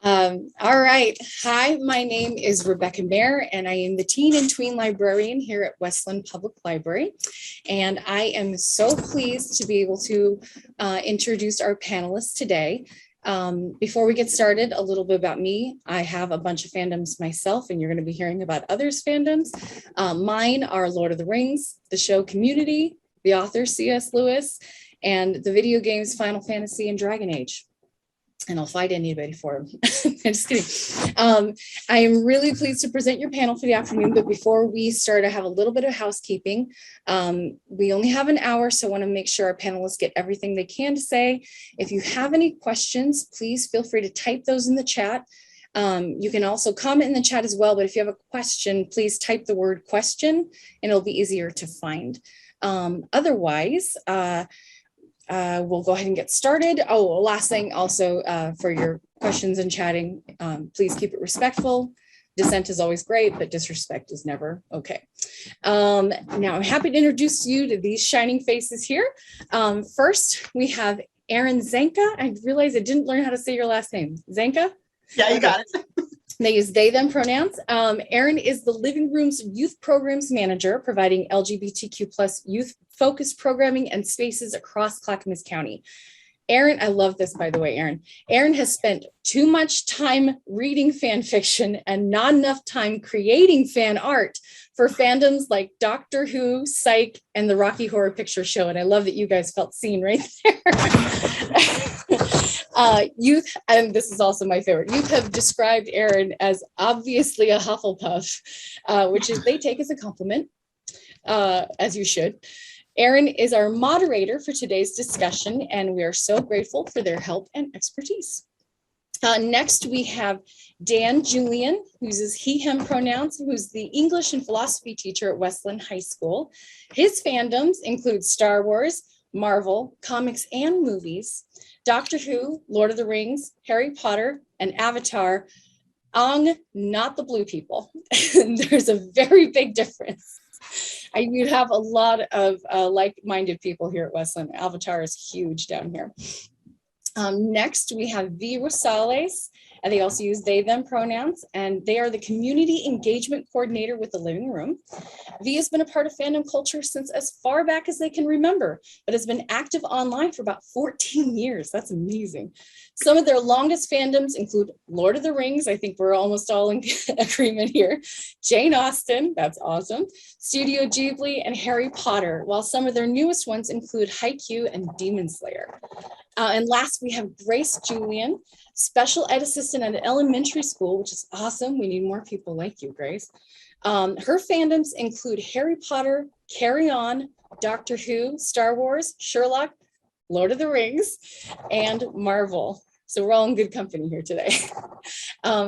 All right. Hi, my name is Rebecca Mayer, and I am the Teen and Tween Librarian here at Westland Public Library. And I am so pleased to be able to introduce our panelists today. Before we get started, a little bit about me. I have a bunch of fandoms myself, and you're going to be hearing about others' fandoms. Mine are Lord of the Rings, the show Community, the author C.S. Lewis, and the video games Final Fantasy and Dragon Age. And I'll fight anybody for them. I'm just kidding. I am really pleased to present your panel for the afternoon, but before we start, I have a little bit of housekeeping. We only have an hour, so I want to make sure our panelists get everything they can to say. If you have any questions, please feel free to type those in the chat. You can also comment in the chat as well, but if you have a question, please type the word question and it'll be easier to find. Otherwise, we'll go ahead and get started. Oh, last thing also for your questions and chatting, please keep it respectful. Dissent is always great, but disrespect is never okay. Now I'm happy to introduce you to these shining faces here. First, we have Erin Zenka. I realized I didn't learn how to say your last name. Zenka? Yeah, you got it. They use they, them pronouns. Erin is the Living Room's Youth Programs Manager, providing LGBTQ plus youth focused programming and spaces across Clackamas County. Erin, I love this, by the way, Erin. Erin has spent too much time reading fan fiction and not enough time creating fan art for fandoms like Doctor Who, Psych, and the Rocky Horror Picture Show. And I love that you guys felt seen right there. Youth, and this is also my favorite, youth have described Erin as obviously a Hufflepuff, which is they take as a compliment, as you should. Erin is our moderator for today's discussion, and we are so grateful for their help and expertise. Next, we have Dan Julian, who uses he, him pronouns, who's the English and philosophy teacher at Westland High School. His fandoms include Star Wars, Marvel, comics and movies, Doctor Who, Lord of the Rings, Harry Potter, and Avatar. Not the blue people. There's a very big difference. You have a lot of like-minded people here at Westland. Avatar is huge down here. Next, we have V. Rosales, and they also use they, them pronouns, and they are the community engagement coordinator with the Living Room. V has been a part of fandom culture since as far back as they can remember, but has been active online for about 14 years. That's amazing. Some of their longest fandoms include Lord of the Rings. I think we're almost all in agreement here. Jane Austen, that's awesome. Studio Ghibli and Harry Potter, while some of their newest ones include Haikyuu and Demon Slayer. And last, we have Grace Julian, special ed assistant at an elementary school, which is awesome. We need more people like you, Grace. Her fandoms include Harry Potter, Carry On, Doctor Who, Star Wars, Sherlock, Lord of the Rings, and Marvel. So we're all in good company here today.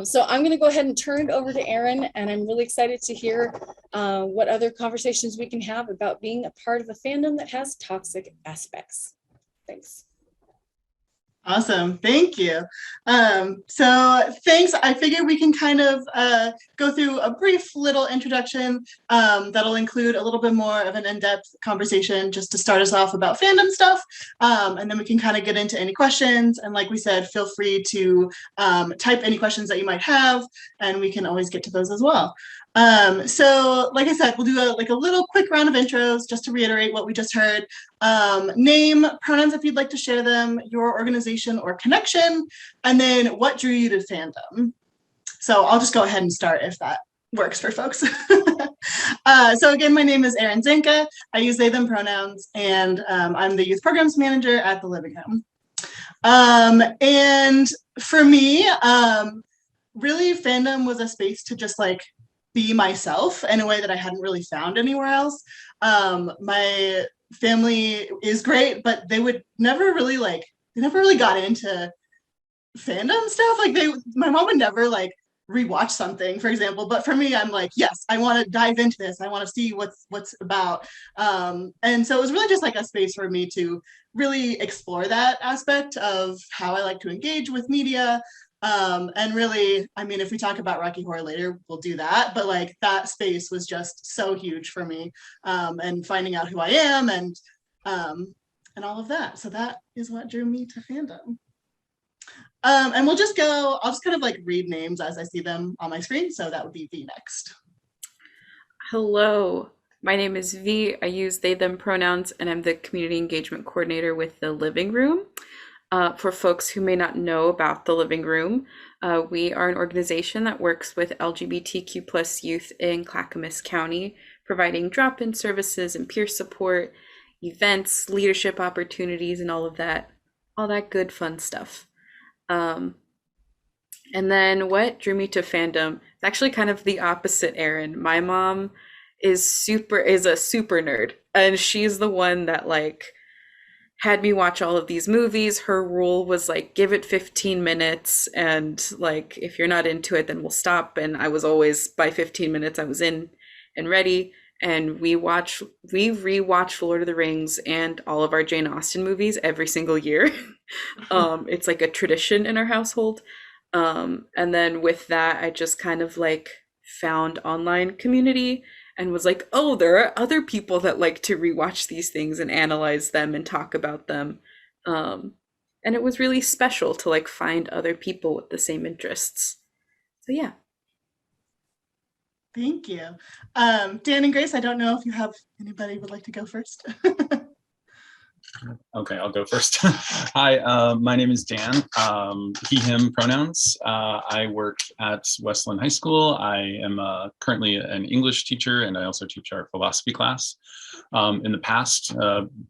So I'm going to go ahead and turn it over to Erin, and I'm really excited to hear what other conversations we can have about being a part of a fandom that has toxic aspects. Thanks. Awesome. Thank you. So thanks. I figured we can kind of go through a brief little introduction that'll include a little bit more of an in-depth conversation just to start us off about fandom stuff. And then we can kind of get into any questions. And like we said, feel free to type any questions that you might have, and we can always get to those as well. So like I said, we'll do a little quick round of intros just to reiterate what we just heard. Name, pronouns if you'd like to share them, your organization or connection, and then what drew you to fandom. So I'll just go ahead and start if that works for folks. So again, my name is Erin Zenka. I use they, them pronouns, and I'm the youth programs manager at the Living Room. And for me, really fandom was a space to just like be myself in a way that I hadn't really found anywhere else. My family is great, but they would never really got into fandom stuff. Like my mom would never like rewatch something, for example. But for me, I'm like, yes, I want to dive into this. I want to see what's about. And so it was really just like a space for me to really explore that aspect of how I like to engage with media. And really, I mean, if we talk about Rocky Horror later, we'll do that. But like that space was just so huge for me, and finding out who I am and all of that. So that is what drew me to fandom. And I'll just kind of like read names as I see them on my screen. So that would be V next. Hello, my name is V. I use they, them pronouns, and I'm the community engagement coordinator with the Living Room. For folks who may not know about the Living Room, we are an organization that works with LGBTQ plus youth in Clackamas County, providing drop-in services and peer support, events, leadership opportunities, and all that good fun stuff. And then what drew me to fandom? It's actually kind of the opposite, Erin. My mom is a super nerd, and she's the one that like had me watch all of these movies. Her rule was like give it 15 minutes and like if you're not into it then we'll stop, and I was always by 15 minutes I was in and ready. And we rewatch Lord of the Rings and all of our Jane Austen movies every single year. It's like a tradition in our household. And then with that, I just kind of like found online community and was like, oh, there are other people that like to rewatch these things and analyze them and talk about them. And it was really special to like find other people with the same interests. So yeah. Thank you. Dan and Grace, I don't know if you have anybody would like to go first. Okay, I'll go first. Hi, my name is Dan. He, him pronouns. I work at Westland High School. I am currently an English teacher, and I also teach our philosophy class. In the past,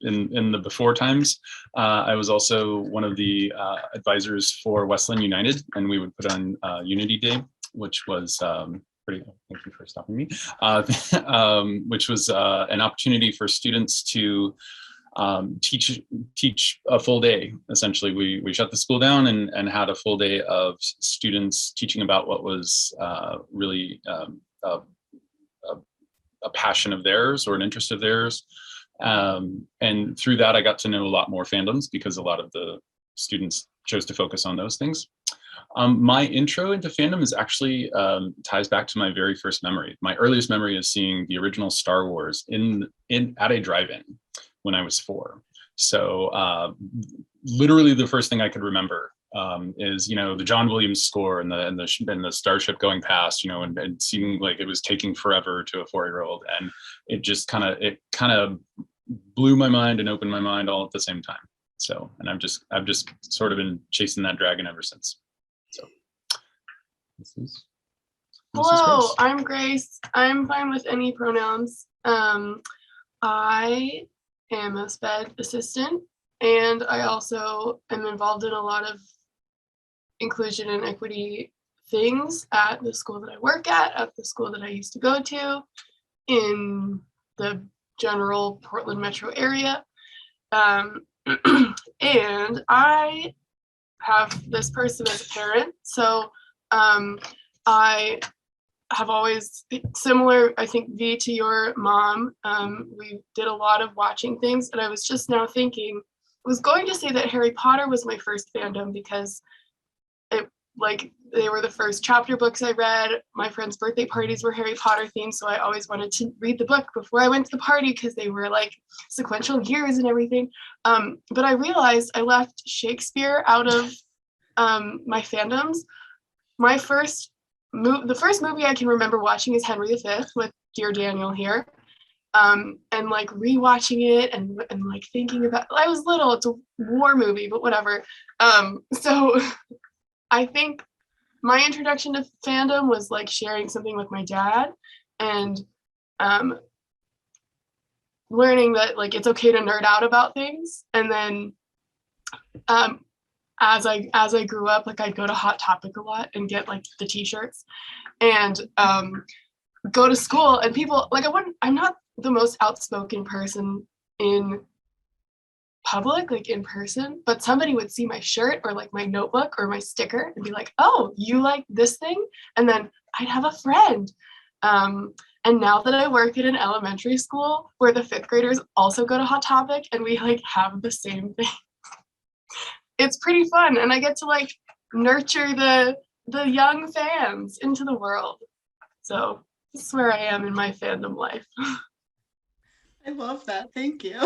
in the before times, I was also one of the advisors for Westland United, and we would put on Unity Day, which was pretty, thank you for stopping me, which was an opportunity for students to teach a full day. Essentially, we shut the school down and had a full day of students teaching about what was really a passion of theirs or an interest of theirs. And through that, I got to know a lot more fandoms because a lot of the students chose to focus on those things. My intro into fandom is actually ties back to my very first memory. My earliest memory is seeing the original Star Wars at a drive-in when I was 4. So literally the first thing I could remember is, the John Williams score and the starship going past, and seeming like it was taking forever to a 4-year-old. And it just kind of blew my mind and opened my mind all at the same time. So, and I've just sort of been chasing that dragon ever since. So this is Hello, Grace. I'm Grace. I'm fine with any pronouns. I am a SPED assistant, and I also am involved in a lot of inclusion and equity things at the school that I work at the school that I used to go to, in the general Portland metro area. And I have this person as a parent, so I have always similar, I think, V, to your mom. We did a lot of watching things, and I was just now thinking, I was going to say that Harry Potter was my first fandom because they were the first chapter books I read. My friends' birthday parties were Harry Potter themed, so I always wanted to read the book before I went to the party because they were like sequential years and everything. But I realized I left Shakespeare out of my fandoms. The first movie I can remember watching is Henry V with Dear Daniel here. And like rewatching it and like thinking about, I was little, it's a war movie, but whatever. So I think my introduction to fandom was like sharing something with my dad and learning that like it's okay to nerd out about things. And then as I grew up, like I'd go to Hot Topic a lot and get like the t-shirts and go to school, and people like I'm not the most outspoken person in public, like in person, but somebody would see my shirt or like my notebook or my sticker and be like, oh, you like this thing? And then I'd have a friend. And now that I work at an elementary school where the 5th graders also go to Hot Topic and we like have the same thing, it's pretty fun. And I get to like nurture the young fans into the world. So this is where I am in my fandom life. I love that. Thank you.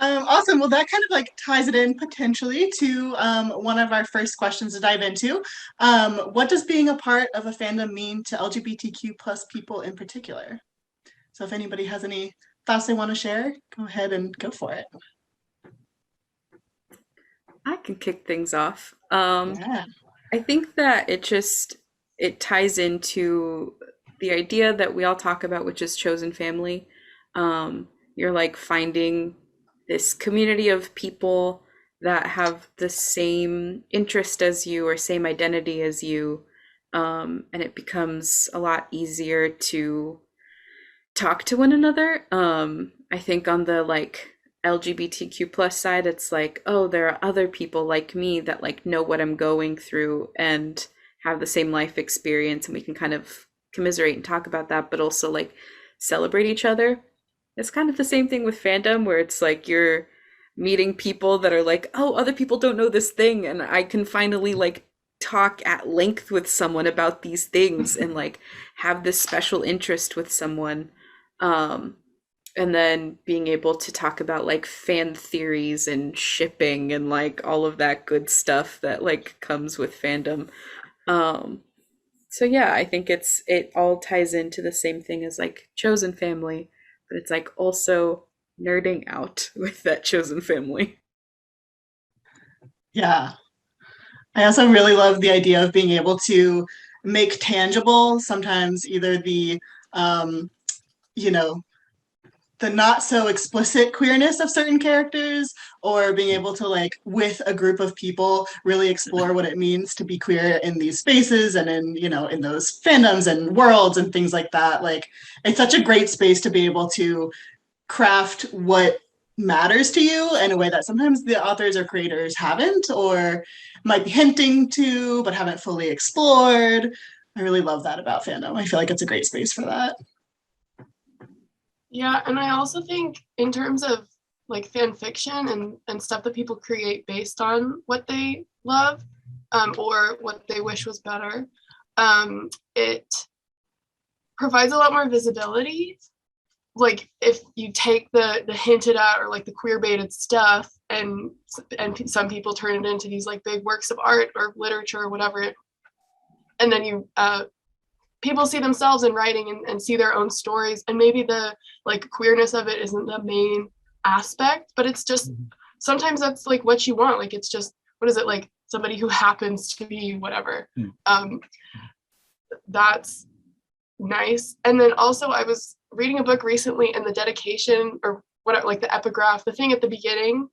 Awesome. Well, that kind of like ties it in potentially to one of our first questions to dive into. What does being a part of a fandom mean to LGBTQ plus people in particular? So if anybody has any thoughts they want to share, go ahead and go for it. I can kick things off. Yeah. I think that it ties into the idea that we all talk about, which is chosen family. You're like finding this community of people that have the same interest as you or same identity as you. And it becomes a lot easier to talk to one another. I think on the like LGBTQ plus side, it's like, oh, there are other people like me that like know what I'm going through and have the same life experience, and we can kind of commiserate and talk about that, but also like celebrate each other. It's kind of the same thing with fandom, where it's like you're meeting people that are like, oh, other people don't know this thing, and I can finally like talk at length with someone about these things and like have this special interest with someone. And then being able to talk about like fan theories and shipping and like all of that good stuff that like comes with fandom. So yeah, I think it all ties into the same thing as like chosen family, but it's like also nerding out with that chosen family. Yeah. I also really love the idea of being able to make tangible sometimes either the, you know, the not so explicit queerness of certain characters, or being able to like with a group of people really explore what it means to be queer in these spaces and in, you know, in those fandoms and worlds and things like that. Like it's such a great space to be able to craft what matters to you in a way that sometimes the authors or creators haven't, or might be hinting to but haven't fully explored. I really love that about fandom. I feel like it's a great space for that. Yeah, and I also think in terms of like fan fiction and stuff that people create based on what they love, or what they wish was better, it provides a lot more visibility. Like if you take the hinted at or like the queer baited stuff and some people turn it into these like big works of art or literature or whatever, and then you people see themselves in writing and see their own stories, and maybe the like queerness of it isn't the main aspect, but it's just sometimes that's like what you want. Like it's just, what is it, like somebody who happens to be whatever. That's nice. And then also I was reading a book recently, and the dedication or what, like the epigraph, the thing at the beginning,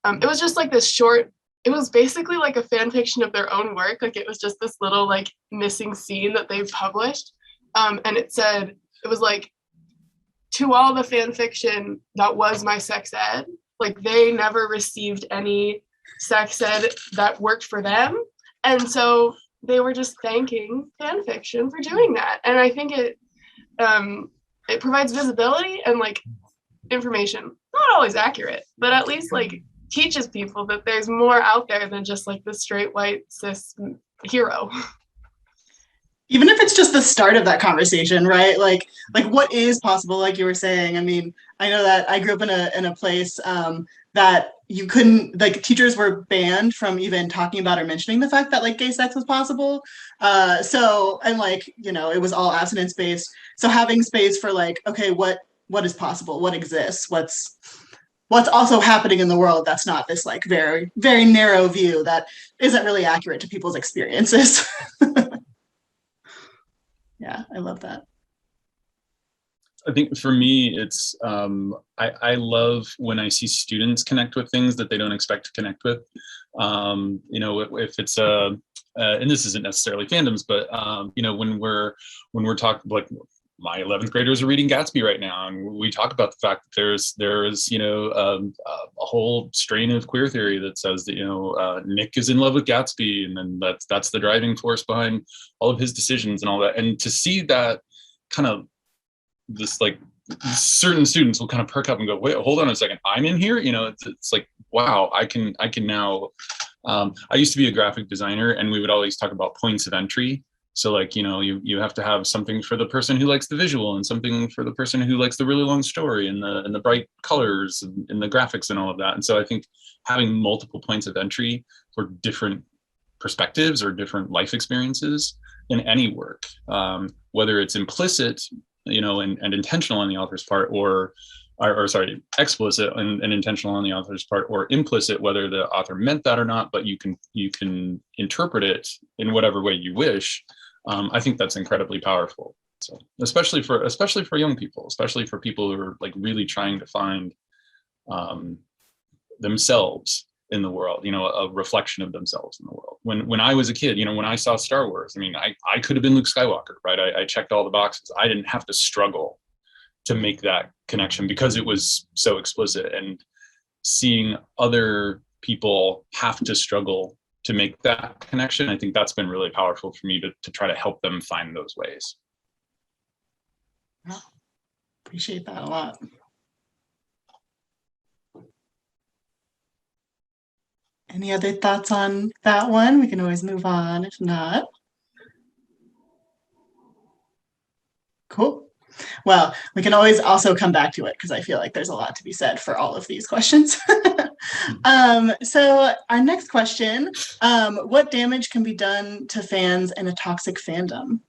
it was just like this short, it was basically like a fan fiction of their own work. Like it was just this little like missing scene that they published. And it said, it was like, to all the fan fiction that was my sex ed, like they never received any sex ed that worked for them. And so they were just thanking fan fiction for doing that. And I think it provides visibility and like information, not always accurate, but at least like teaches people that there's more out there than just like the straight white cis hero. Even if it's just the start of that conversation, right? Like what is possible, like you were saying. I mean, I know that I grew up in a place that you couldn't, like teachers were banned from even talking about or mentioning the fact that like gay sex was possible. So, and like, you know, it was all abstinence based. So having space for like, okay, what is possible? What exists? What's also happening in the world that's not this like very, very narrow view that isn't really accurate to people's experiences. Yeah, I love that. I think for me, it's I love when I see students connect with things that they don't expect to connect with. You know, if it's and this isn't necessarily fandoms, but you know, when we're talking, like my 11th graders are reading Gatsby right now, and we talk about the fact that there's you know a whole strain of queer theory that says that, you know, Nick is in love with Gatsby, and then that's the driving force behind all of his decisions and all that. And to see that kind of this, like certain students will kind of perk up and go, wait, hold on a second, I'm in here. You know, it's like, wow, I can now. I used to be a graphic designer, and we would always talk about points of entry. So like, you have to have something for the person who likes the visual and something for the person who likes the really long story and the bright colors and the graphics and all of that. And so I think having multiple points of entry for different perspectives or different life experiences in any work, whether it's implicit, and intentional on the author's part, or sorry, explicit and intentional on the author's part, or implicit, whether the author meant that or not, but you can interpret it in whatever way you wish. I think that's incredibly powerful. So especially for young people, especially for people who are like really trying to find themselves in the world, a reflection of themselves in the world. When I was a kid, when I saw Star Wars, I mean, I could have been Luke Skywalker, right? I checked all the boxes. I didn't have to struggle to make that connection because it was so explicit. And seeing other people have to struggle to make that connection, I think that's been really powerful for me to try to help them find those ways. Appreciate that a lot. Any other thoughts on that one? We can always move on if not. Cool. Well, we can always also come back to it because I feel like there's a lot to be said for all of these questions. So our next question, what damage can be done to fans in a toxic fandom?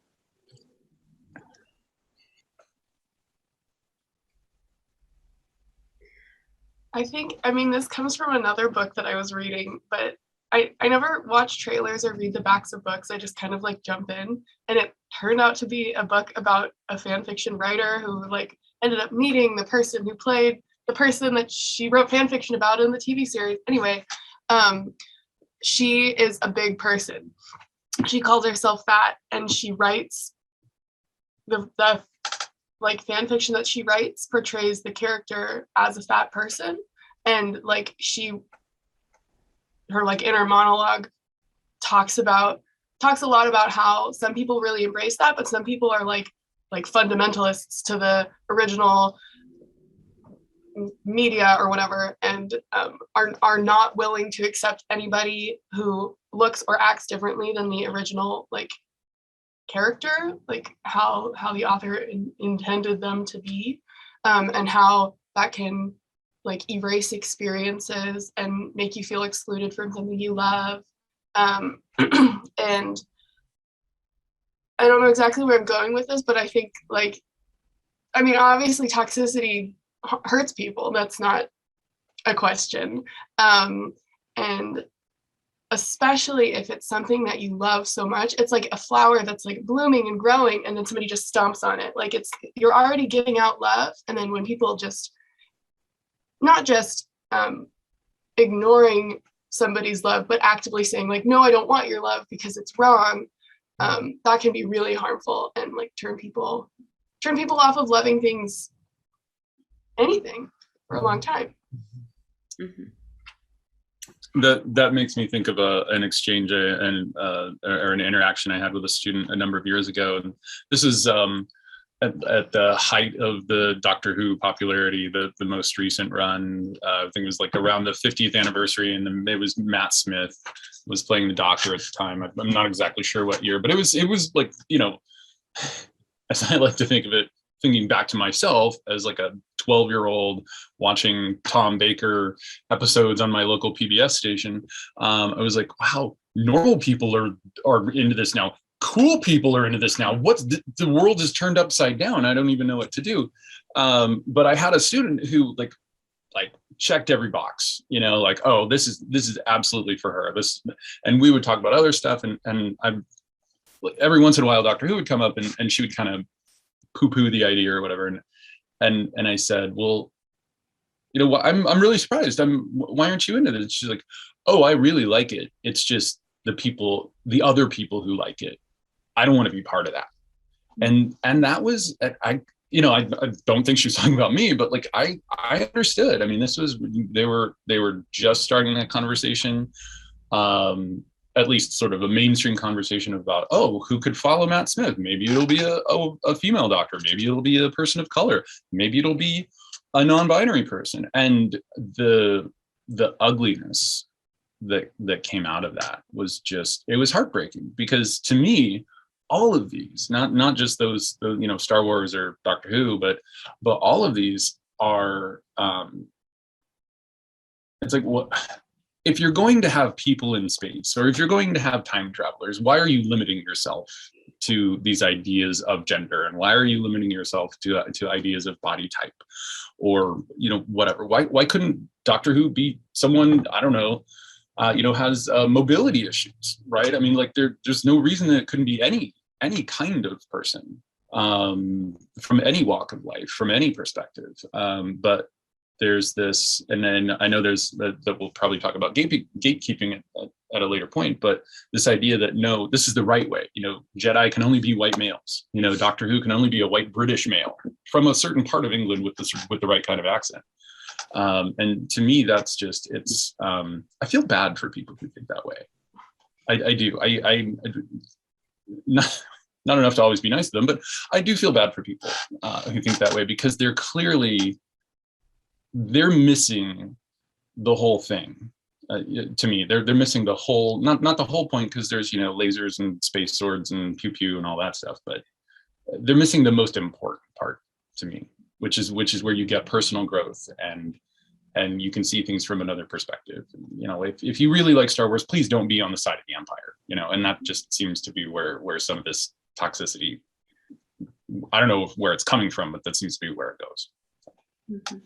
I mean, this comes from another book that I was reading, but I never watch trailers or read the backs of books. I just kind of like jump in, and it turned out to be a book about a fan fiction writer who like ended up meeting the person who played the person that she wrote fan fiction about in the TV series. Anyway, she is a big person. She calls herself fat, and she writes the like fan fiction that she writes portrays the character as a fat person, and like her like inner monologue talks a lot about how some people really embrace that, but some people are like fundamentalists to the original media or whatever, and are not willing to accept anybody who looks or acts differently than the original like character, like how the author intended them to be, and how that can like erase experiences and make you feel excluded from something you love. And I don't know exactly where I'm going with this, but I think like, I mean, obviously toxicity hurts people. That's not a question. And especially if it's something that you love so much, it's like a flower that's like blooming and growing, and then somebody just stomps on it. Like you're already giving out love, and then when people just not just ignoring somebody's love, but actively saying like, no, I don't want your love because it's wrong, that can be really harmful and like turn people off of loving anything for a long time. Mm-hmm. That makes me think of an exchange or an interaction I had with a student a number of years ago. And this is at the height of the Doctor Who popularity, the most recent run. I think it was like around the 50th anniversary, and it was Matt Smith was playing the Doctor at the time. I'm not exactly sure what year, but it was like, as I like to think of it, thinking back to myself as like a 12-year-old watching Tom Baker episodes on my local PBS station, I was like, wow, normal people are into this now. Cool people are into this now. The world is turned upside down. I don't even know what to do. But I had a student who like checked every box, like, oh, this is absolutely for her. And we would talk about other stuff, and I every once in a while Doctor Who would come up, and she would kind of poo-poo the idea or whatever, and I said, well, I'm really surprised. Why aren't you into this? She's like, oh, I really like it. It's just the other people who like it. I don't want to be part of that. And that was, I don't think she was talking about me, but like I understood. I mean, they were just starting that conversation. At least sort of a mainstream conversation about, oh, who could follow Matt Smith? Maybe it'll be a female doctor. Maybe it'll be a person of color. Maybe it'll be a non-binary person. And the ugliness that came out of that was it was heartbreaking, because to me, all of these, not just those, you know, Star Wars or Doctor Who, but all of these are, it's like, what if you're going to have people in space, or if you're going to have time travelers, why are you limiting yourself to these ideas of gender, and why are you limiting yourself to ideas of body type, or, you know, whatever? Why couldn't Doctor Who be someone, I don't know, you know, has mobility issues, right? I mean, like, there's no reason that it couldn't be any kind of person, from any walk of life, from any perspective. But there's this, and then I know there's that we'll probably talk about gatekeeping at a later point, but this idea that, no, this is the right way. You know, Jedi can only be white males. You know, Doctor Who can only be a white British male from a certain part of England with the right kind of accent. And to me, that's just, it's, I feel bad for people who think that way. I do. I not enough to always be nice to them, but I do feel bad for people who think that way, because they're missing the whole thing. To me, they're missing the whole, not the whole point, because there's, you know, lasers and space swords and pew pew and all that stuff, but they're missing the most important part to me, which is where you get personal growth, and you can see things from another perspective. You know, if you really like Star Wars, please don't be on the side of the Empire, you know. And that just seems to be where some of this toxicity, I don't know where it's coming from, but that seems to be where it goes. Mm-hmm.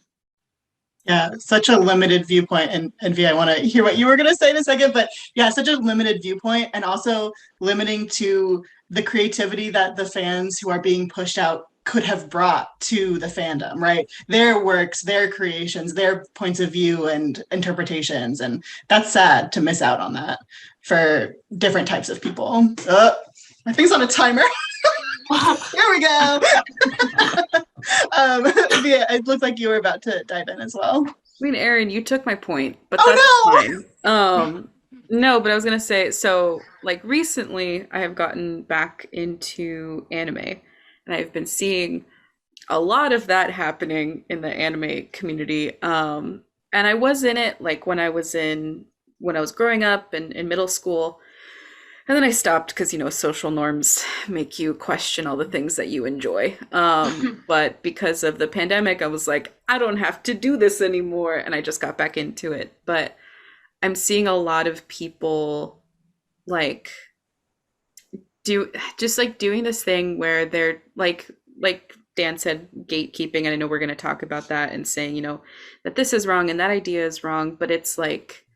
Yeah, such a limited viewpoint. And V, I want to hear what you were going to say in a second, but yeah, such a limited viewpoint, and also limiting to the creativity that the fans who are being pushed out could have brought to the fandom, right? Their works, their creations, their points of view and interpretations. And that's sad to miss out on that for different types of people. My thing's on a timer. Here we go. Yeah, it looked like you were about to dive in as well. I mean, Erin, you took my point, but Oh, that's no! fine. No, but I was gonna say, so like recently I have gotten back into anime, and I've been seeing a lot of that happening in the anime community. And I was in it like when I was growing up and in middle school. And then I stopped because, you know, social norms make you question all the things that you enjoy. But because of the pandemic, I was like, I don't have to do this anymore. And I just got back into it. But I'm seeing a lot of people like doing this thing where they're like Dan said, gatekeeping. And I know we're going to talk about that, and saying, you know, that this is wrong and that idea is wrong. But it's like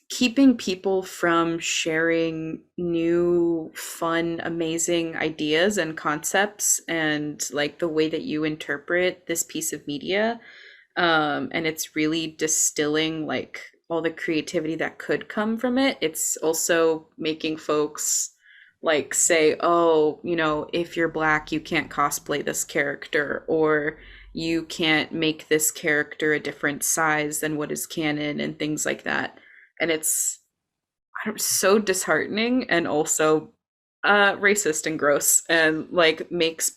keeping people from sharing new, fun, amazing ideas and concepts, and like the way that you interpret this piece of media. And it's really distilling like all the creativity that could come from it. It's also making folks like say, oh, you know, if you're Black, you can't cosplay this character, or you can't make this character a different size than what is canon, and things like that. And it's so disheartening, and also racist and gross, and like makes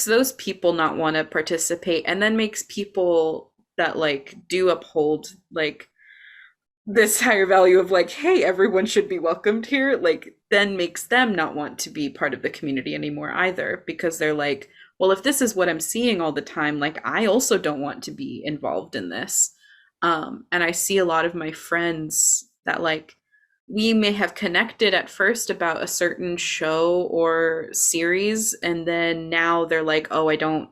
those people not want to participate, and then makes people that like do uphold like this higher value of like, hey, everyone should be welcomed here, like then makes them not want to be part of the community anymore either, because they're like, well, if this is what I'm seeing all the time, like I also don't want to be involved in this. And I see a lot of my friends that like we may have connected at first about a certain show or series, and then now they're like, oh, I don't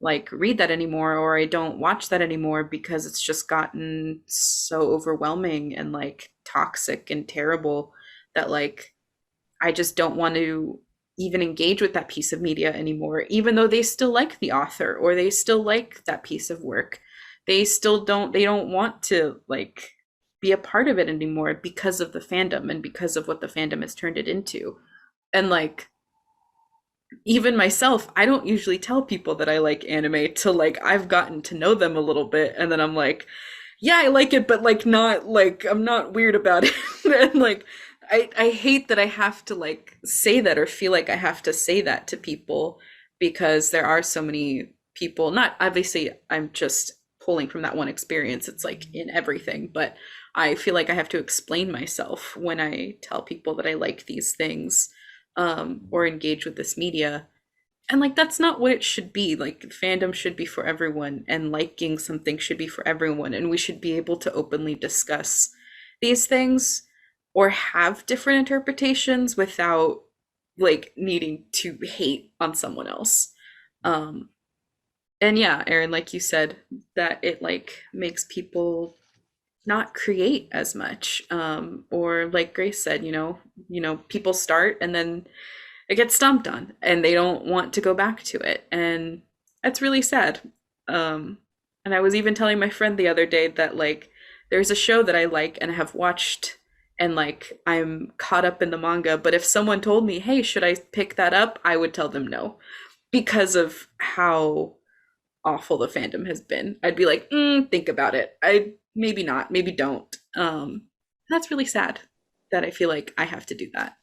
like read that anymore, or I don't watch that anymore, because it's just gotten so overwhelming and like toxic and terrible that like I just don't want to even engage with that piece of media anymore, even though they still like the author or they still like that piece of work. They don't want to like be a part of it anymore because of the fandom and because of what the fandom has turned it into. And like even myself, I don't usually tell people that I like anime till like I've gotten to know them a little bit, and then I'm like, yeah, I like it, but like not like I'm not weird about it. And like I hate that I have to like say that, or feel like I have to say that to people, because there are so many people, not obviously I'm just pulling from that one experience, it's like in everything, but I feel like I have to explain myself when I tell people that I like these things, or engage with this media. And like that's not what it should be. Like fandom should be for everyone, and liking something should be for everyone, and we should be able to openly discuss these things or have different interpretations without like needing to hate on someone else. And yeah, Aaron, like you said, that it like makes people not create as much, or like Grace said, people start and then it gets stomped on and they don't want to go back to it, and that's really sad. And I was even telling my friend the other day that like there's a show that I like and have watched, and like I'm caught up in the manga, but if someone told me, hey, should I pick that up, I would tell them no, because of how awful the fandom has been. I'd be like, think about it. I maybe not, maybe don't. That's really sad that I feel like I have to do that.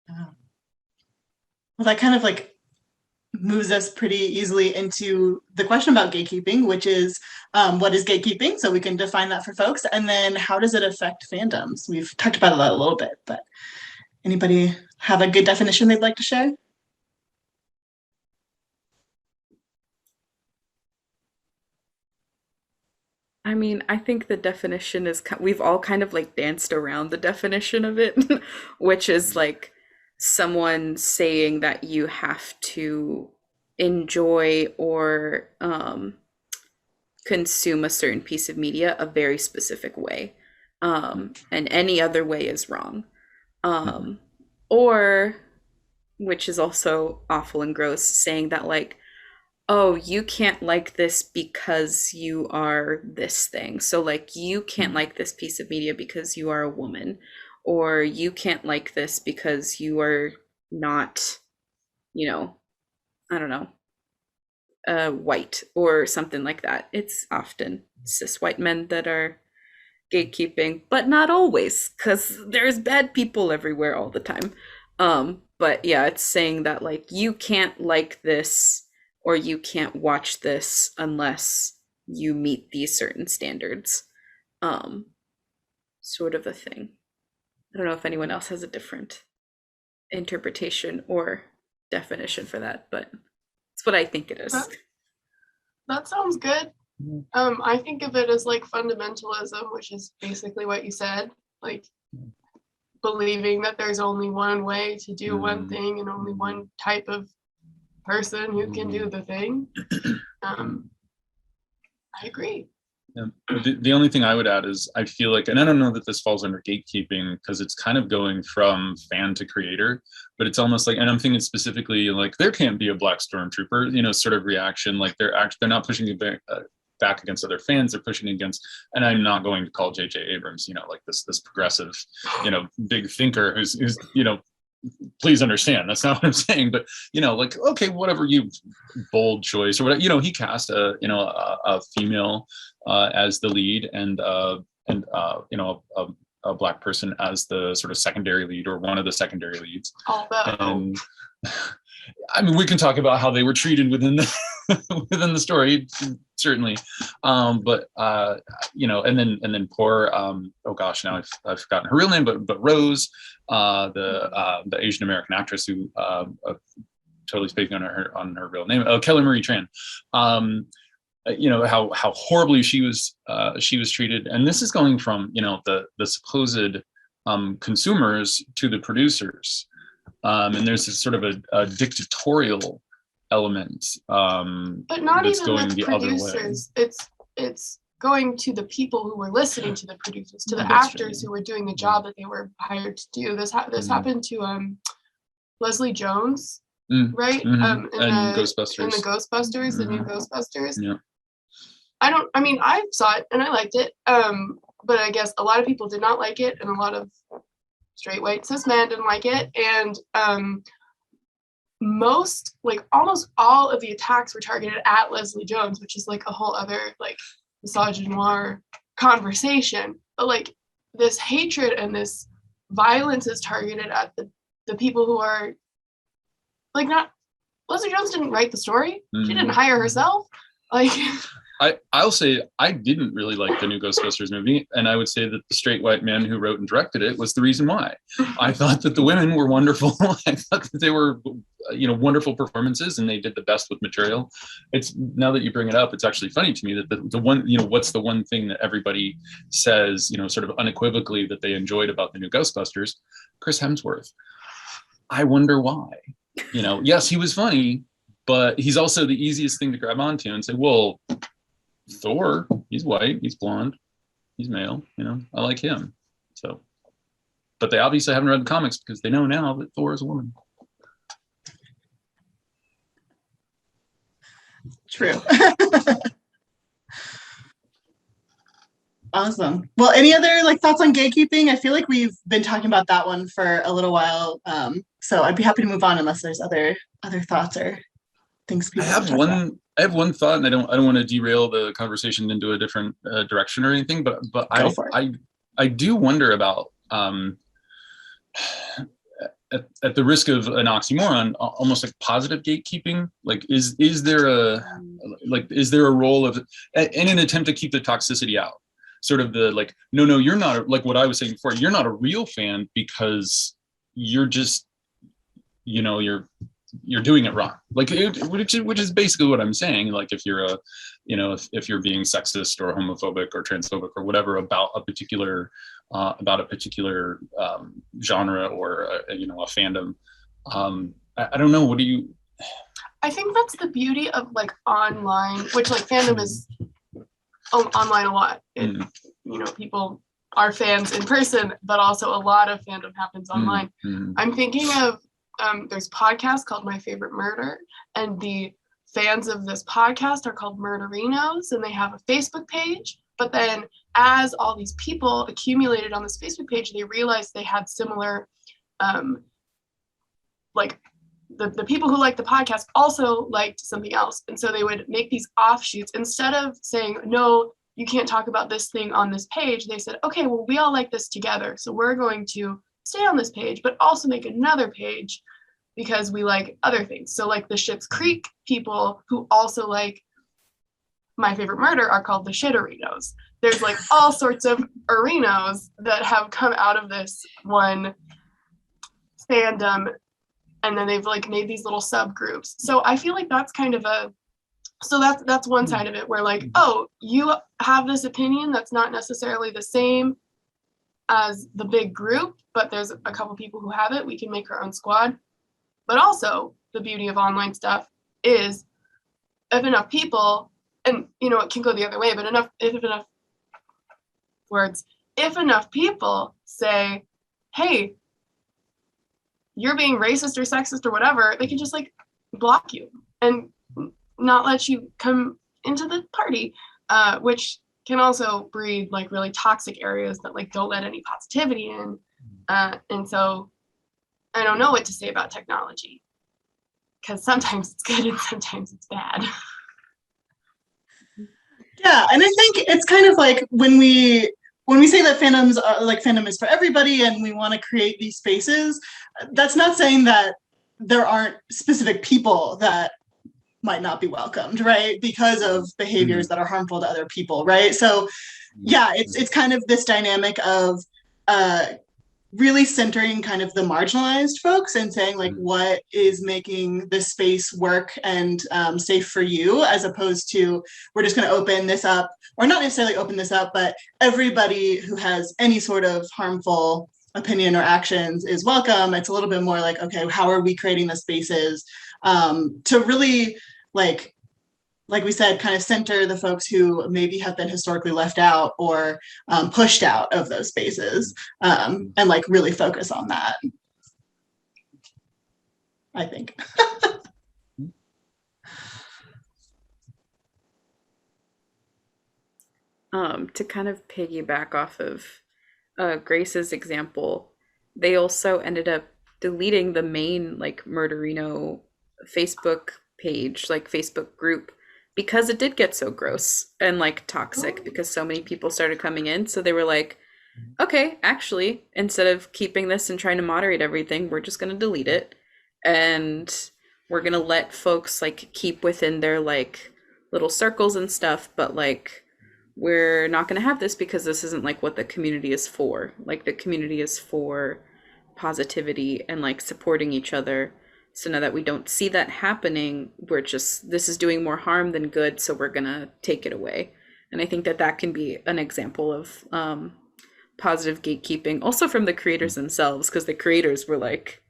Well, that kind of like moves us pretty easily into the question about gatekeeping, which is what is gatekeeping? So we can define that for folks. And then how does it affect fandoms? We've talked about that a little bit, but anybody have a good definition they'd like to share? I mean, I think the definition is, we've all kind of like danced around the definition of it, which is like someone saying that you have to enjoy or consume a certain piece of media a very specific way. And any other way is wrong. Or, which is also awful and gross, saying that like, oh, you can't like this because you are this thing. So like you can't like this piece of media because you are a woman, or you can't like this because you are not, I don't know, white or something like that. It's often cis white men that are gatekeeping, but not always, because there's bad people everywhere all the time. But yeah, it's saying that like you can't like this or you can't watch this unless you meet these certain standards. Sort of a thing. I don't know if anyone else has a different interpretation or definition for that, but it's what I think it is. That sounds good. I think of it as like fundamentalism, which is basically what you said, like believing that there's only one way to do one thing and only one type of person who can do the thing. I agree. Yeah. The only thing I would add is I feel like, and I don't know that this falls under gatekeeping because it's kind of going from fan to creator, but it's almost like, and I'm thinking specifically like there can't be a black stormtrooper, sort of reaction. Like they're not pushing it back against other fans. They're pushing against, and I'm not going to call J.J. Abrams, like this progressive, big thinker who's please understand that's not what I'm saying, but like, okay, whatever, you bold choice or whatever, he cast a female as the lead and a black person as the sort of secondary lead or one of the secondary leads. And I mean, we can talk about how they were treated within the story, certainly, but and then poor oh gosh, now I've forgotten her real name, but Rose, the Asian American actress who totally speaking on her real name, Kelly Marie Tran, how horribly she was treated, and this is going from the supposed consumers to the producers. And there's this sort of a dictatorial element, but not that's even going the the producers. other way. It's going to the people who were listening to the producers, to the That's actors true. who were doing the job that they were hired to do. This happened to Leslie Jones, right? In Ghostbusters. In the Ghostbusters, the new Ghostbusters. Yeah. I saw it and I liked it. But I guess a lot of people did not like it, and a lot of straight white cis men didn't like it, and almost all of the attacks were targeted at Leslie Jones, which is like a whole other like misogynoir conversation. But like this hatred and this violence is targeted at the people who are like not. Leslie Jones didn't write the story. She didn't hire herself. Like I'll say I didn't really like the new Ghostbusters movie, and I would say that the straight white man who wrote and directed it was the reason why. I thought that the women were wonderful. I thought that they were, wonderful performances, and they did the best with material. It's now that you bring it up, it's actually funny to me that the one, what's the one thing that everybody says, sort of unequivocally that they enjoyed about the new Ghostbusters? Chris Hemsworth. I wonder why. Yes, he was funny, but he's also the easiest thing to grab onto and say, well, Thor, he's white, he's blonde, he's male, I like him. So, but they obviously haven't read the comics because they know now that Thor is a woman. True. Awesome. Well, any other thoughts on gatekeeping? I feel like we've been talking about that one for a little while. So I'd be happy to move on unless there's other thoughts or things people I have one thought, and I don't want to derail the conversation into a different direction or anything, but I do wonder about at the risk of an oxymoron, almost like positive gatekeeping. Is there a role of in an attempt to keep the toxicity out? Sort of the no, you're not, like what I was saying before, you're not a real fan because you're just you're doing it wrong, which is basically what I'm saying. If you're if you're being sexist or homophobic or transphobic or whatever about a particular genre or a fandom, I don't know. What do you? I think that's the beauty of online, which fandom is online a lot. People are fans in person, but also a lot of fandom happens online. Mm-hmm. I'm thinking of there's a podcast called My Favorite Murder, and the fans of this podcast are called Murderinos, and they have a Facebook page. But then as all these people accumulated on this Facebook page, they realized they had similar, the people who liked the podcast also liked something else. And so they would make these offshoots. Instead of saying, no, you can't talk about this thing on this page, they said, okay, well, we all like this together, so we're going to stay on this page, but also make another page because we like other things. So the Schitt's Creek people who also like My Favorite Murder are called the Shitterinos. There's all sorts of arenos that have come out of this one fandom, and then they've made these little subgroups. So I feel that's kind of that's one side of it where oh, you have this opinion that's not necessarily the same as the big group, but there's a couple people who have it, we can make our own squad. But also the beauty of online stuff is if enough people, and it can go the other way, but if enough people say, hey, you're being racist or sexist or whatever, they can just block you and not let you come into the party, which can also breed really toxic areas that don't let any positivity in. And so I don't know what to say about technology because sometimes it's good and sometimes it's bad. Yeah, and I think it's kind of when we say that fandoms are fandom is for everybody and we want to create these spaces, that's not saying that there aren't specific people that might not be welcomed, right? Because of behaviors that are harmful to other people, right? So yeah, it's kind of this dynamic of really centering kind of the marginalized folks and saying what is making this space work and safe for you, as opposed to we're just going to open this up, or not necessarily open this up, but everybody who has any sort of harmful opinion or actions is welcome. It's a little bit more okay, how are we creating the spaces to really like we said, kind of center the folks who maybe have been historically left out or pushed out of those spaces, and really focus on that, I think. To kind of piggyback off of Grace's example, they also ended up deleting the main Murderino Facebook page, Facebook group, because it did get so gross and toxic because so many people started coming in. So they were okay, actually, instead of keeping this and trying to moderate everything, we're just going to delete it. And we're going to let folks keep within their little circles and stuff, but like we're not going to have this because this isn't like what the community is for. Like the community is for positivity and like supporting each other. So now that we don't see that happening, we're just, this is doing more harm than good, so we're going to take it away. And I think that that can be an example of positive gatekeeping, also from the creators themselves, because the creators were like,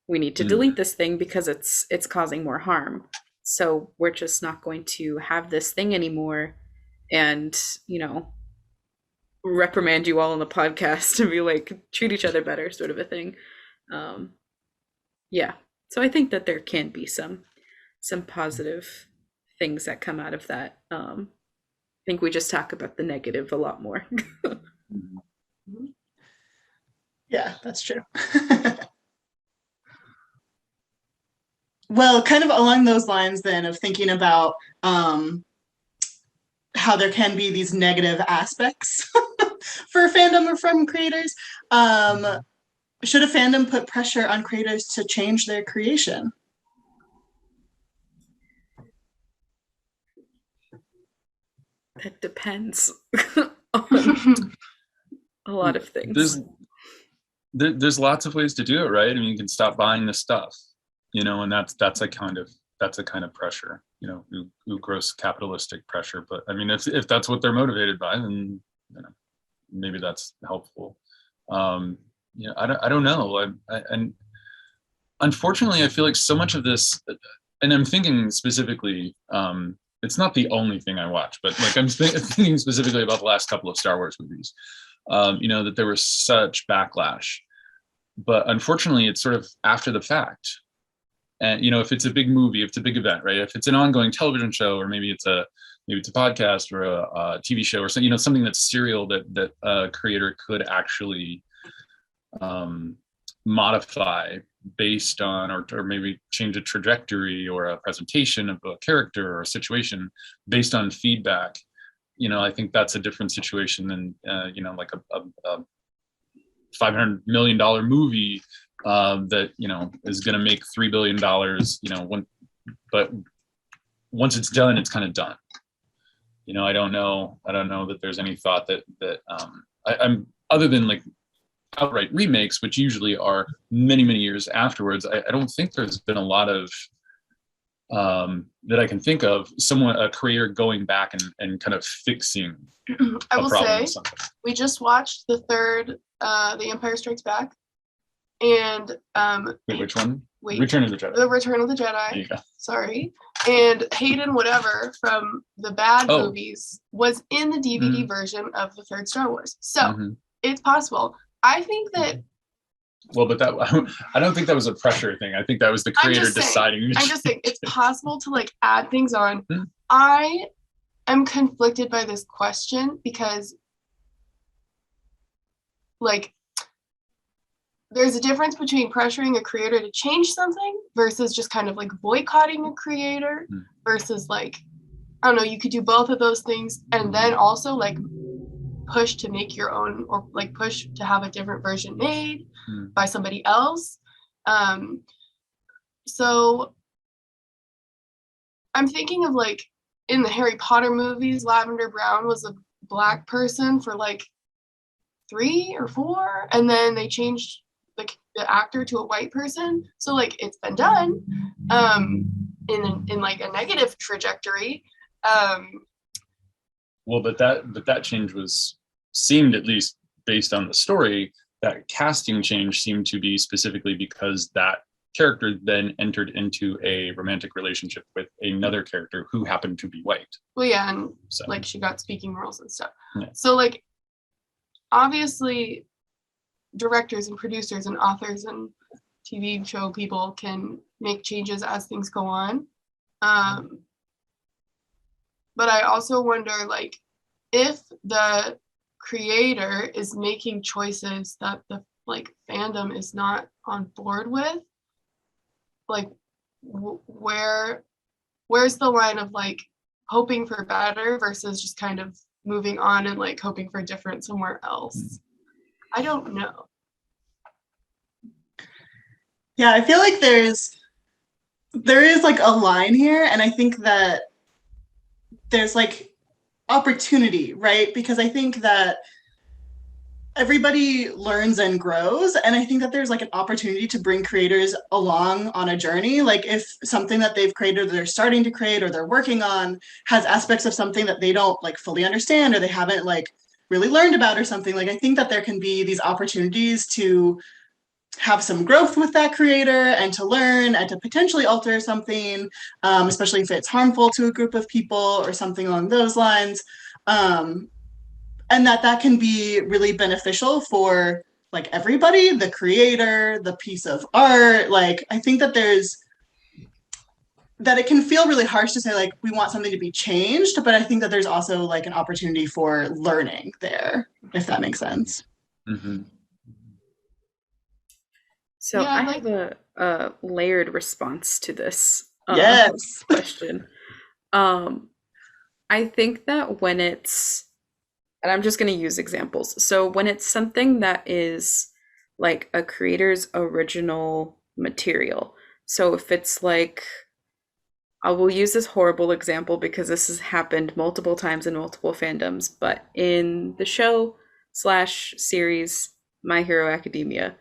we need to delete this thing because it's causing more harm. So we're just not going to have this thing anymore, and reprimand you all on the podcast and be like, treat each other better, sort of a thing. Yeah. So I think that there can be some positive things that come out of that. I think we just talk about the negative a lot more. Yeah, that's true. Well, kind of along those lines then of thinking about how there can be these negative aspects for fandom or from creators. Should a fandom put pressure on creators to change their creation? It depends on a lot of things. There's lots of ways to do it, right? I mean, you can stop buying the stuff, and that's a kind of pressure, who gross capitalistic pressure. But I mean, if that's what they're motivated by, then maybe that's helpful. I don't know. And unfortunately, I feel like so much of this, and I'm thinking specifically, it's not the only thing I watch, but like I'm thinking specifically about the last couple of Star Wars movies, that there was such backlash. But unfortunately, it's sort of after the fact. And, if it's a big movie, if it's a big event, right? If it's an ongoing television show, or maybe it's a podcast or a TV show or something, something that's serial that a creator could actually modify based on, or maybe change a trajectory or a presentation of a character or a situation based on feedback. I think that's a different situation than like a $500 million movie that is going to make $3 billion. But once it's done, it's kind of done. I don't know that there's any thought that I'm other than like outright remakes, which usually are many, many years afterwards. I don't think there's been a lot of that I can think of, a creator going back and kind of fixing I will say, something. We just watched the third The Empire Strikes Back, and Wait, which one? Wait, Return of the Jedi. The Return of the Jedi. There you go. Sorry. And Hayden whatever from the bad movies was in the DVD version of the third Star Wars. So it's possible. I think that. Well, but I don't think that was a pressure thing. I think that was the creator deciding. I'm just saying it's possible to like add things on. I am conflicted by this question because like there's a difference between pressuring a creator to change something versus just kind of like boycotting a creator versus like, I don't know, you could do both of those things and then also like push to make your own, or like push to have a different version made by somebody else. So I'm thinking of like in the Harry Potter movies, Lavender Brown was a Black person for like 3 or 4, and then they changed the actor to a white person. So like it's been done in like a negative trajectory. Well, but that change seemed, at least based on the story, that casting change seemed to be specifically because that character then entered into a romantic relationship with another character who happened to be white. Well, yeah, and so, like she got speaking roles and stuff. Yeah. So like obviously directors and producers and authors and TV show people can make changes as things go on. But I also wonder like if the creator is making choices that the like fandom is not on board with, like where's the line of like hoping for better versus just kind of moving on and like hoping for different somewhere else? I don't know. Yeah, I feel like there is like a line here, and I think that there's like opportunity, right? Because I think that everybody learns and grows, and I think that there's like an opportunity to bring creators along on a journey. Like if something that they've created or they're starting to create or they're working on has aspects of something that they don't like fully understand or they haven't like really learned about or something, like I think that there can be these opportunities to have some growth with that creator and to learn and to potentially alter something, especially if it's harmful to a group of people or something along those lines. And that can be really beneficial for like everybody, the creator, the piece of art. Like I think that that it can feel really harsh to say like we want something to be changed, but I think that there's also like an opportunity for learning there, if that makes sense. Mm-hmm. So Yeah, I like- have a layered response to this Yes. question. I think that when it's, and I'm just going to use examples. So when it's something that is like a creator's original material. So if it's like, I will use this horrible example because this has happened multiple times in multiple fandoms, but in the show slash series My Hero Academia,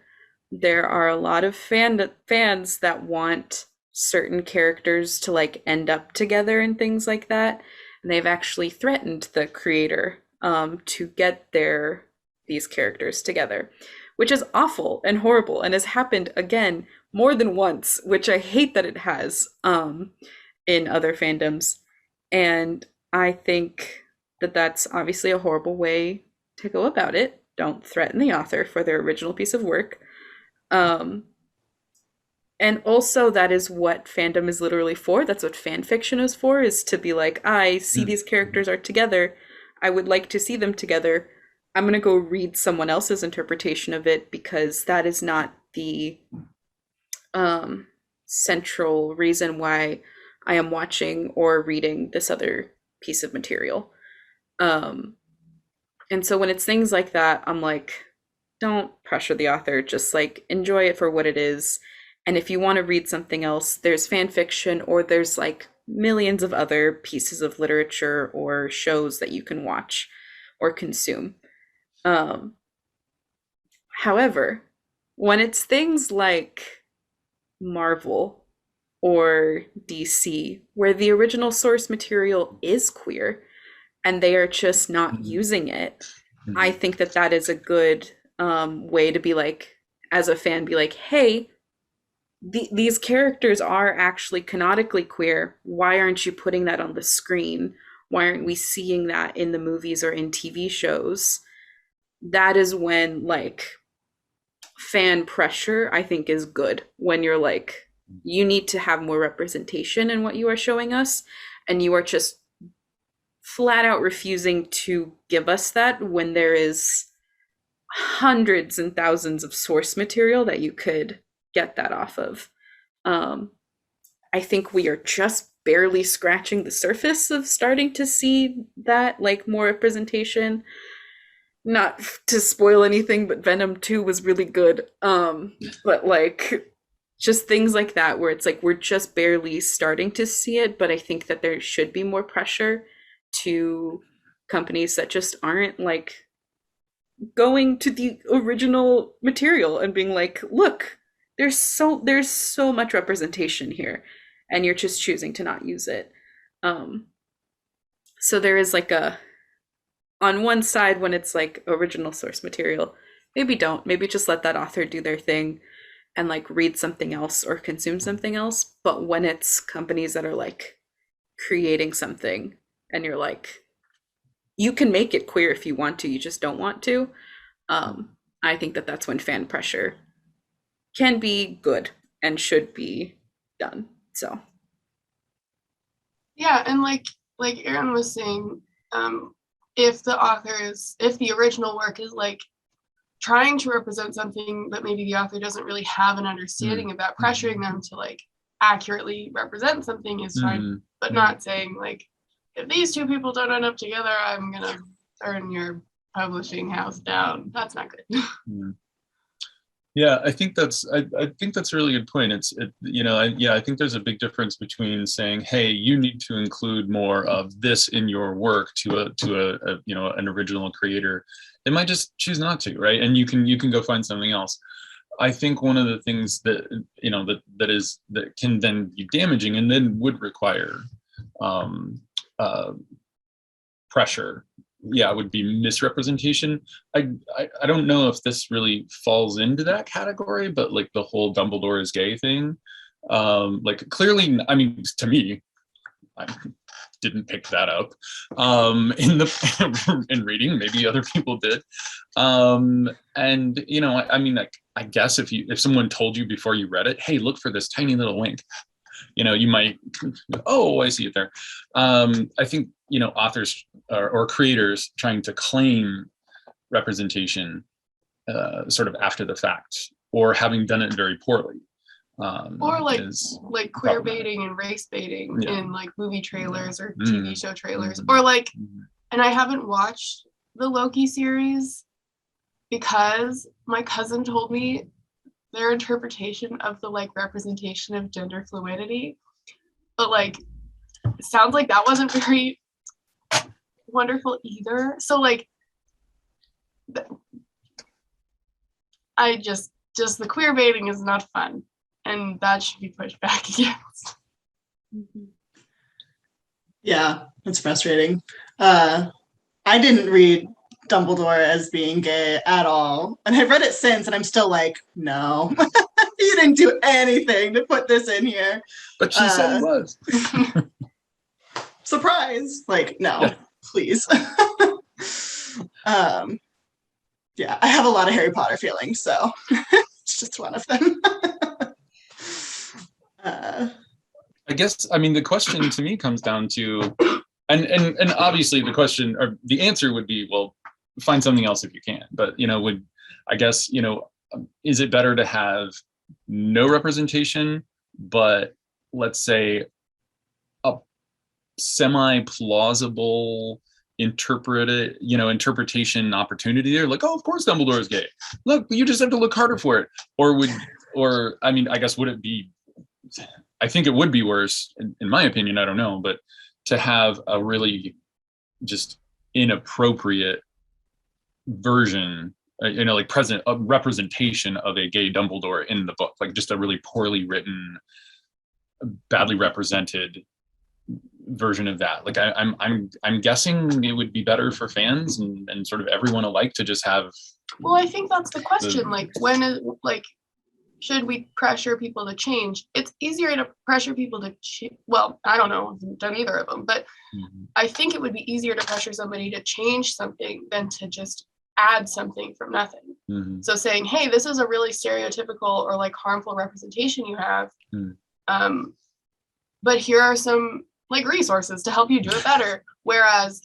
there are a lot of fans that want certain characters to like end up together and things like that. And they've actually threatened the creator to get these characters together, which is awful and horrible and has happened again more than once, which I hate that it has in other fandoms. And I think that that's obviously a horrible way to go about it. Don't threaten the author for their original piece of work. And also that is what fandom is literally for. That's what fan fiction is for, is to be like, I see these characters are together. I would like to see them together. I'm going to go read someone else's interpretation of it because that is not the central reason why I am watching or reading this other piece of material. And so when it's things like that, I'm like, don't pressure the author, just like enjoy it for what it is. And if you want to read something else, there's fan fiction or there's like millions of other pieces of literature or shows that you can watch or consume. However, when it's things like Marvel or DC, where the original source material is queer and they are just not using it, I think that that is a good way to be like, as a fan, be like, hey, these characters are actually canonically queer. Why aren't you putting that on the screen? Why aren't we seeing that in the movies or in TV shows? That is when like fan pressure, I think, is good. When you're like, you need to have more representation in what you are showing us, and you are just flat out refusing to give us that when there is hundreds and thousands of source material that you could get that off of. I think we are just barely scratching the surface of starting to see that, like, more representation. Not to spoil anything, but Venom 2 was really good. But like just things like that where it's like we're just barely starting to see it, but I think that there should be more pressure to companies that just aren't like going to the original material and being like, look, there's so much representation here and you're just choosing to not use it. So there is like a, on one side when it's like original source material, maybe just let that author do their thing and like read something else or consume something else. But when it's companies that are like creating something and you're like, you can make it queer if you want to, you just don't want to. I think that that's when fan pressure can be good and should be done. So yeah, and like Erin was saying, if the original work is like trying to represent something that maybe the author doesn't really have an understanding about, pressuring them to like accurately represent something is fine, but not saying like, if these two people don't end up together, I'm gonna turn your publishing house down. That's not good. Yeah, I think that's a really good point. I think there's a big difference between saying, hey, you need to include more of this in your work to an original creator. They might just choose not to, right? And you can go find something else. I think one of the things that that can then be damaging and then would require um, uh, pressure, yeah, would be misrepresentation. I don't know if this really falls into that category, but like the whole Dumbledore is gay thing, like clearly, I mean, to me, I didn't pick that up in the in reading. Maybe other people did, and I mean, like, I guess if someone told you before you read it, hey, look for this tiny little wink, you might, oh, I see it there. I think, authors or creators trying to claim representation sort of after the fact, or having done it very poorly. Or like queer problematic. baiting and race baiting Yeah. in like movie trailers or Mhm. TV show trailers, Mhm. or like, Mhm. and I haven't watched the Loki series because my cousin told me their interpretation of the like representation of gender fluidity, but like it sounds like that wasn't very wonderful either. So like I just the queer baiting is not fun, and that should be pushed back against. Yeah, it's frustrating. I didn't read Dumbledore as being gay at all, and I've read it since, and I'm still like, no, you didn't do anything to put this in here. But she said he was. Surprise! Like, no, Yeah. please. Yeah, I have a lot of Harry Potter feelings, so it's just one of them. I guess, I mean, the question to me comes down to, and obviously the question or the answer would be, well, find something else if you can. But is it better to have no representation, but let's say a semi-plausible interpretation opportunity there, like, oh, of course Dumbledore is gay. Look, you just have to look harder for it. Or I mean, I guess would it be? I think it would be worse, in my opinion. I don't know, but to have a really just inappropriate version, like present a representation of a gay Dumbledore in the book, like just a really poorly written, badly represented version of that. Like I'm guessing it would be better for fans and sort of everyone alike to just have. Well, I think that's the question. Should we pressure people to change? It's easier to pressure people to well, I don't know, I've done either of them, but I think it would be easier to pressure somebody to change something than to just add something from nothing. So saying, hey, this is a really stereotypical or like harmful representation you have, but here are some like resources to help you do it better. Whereas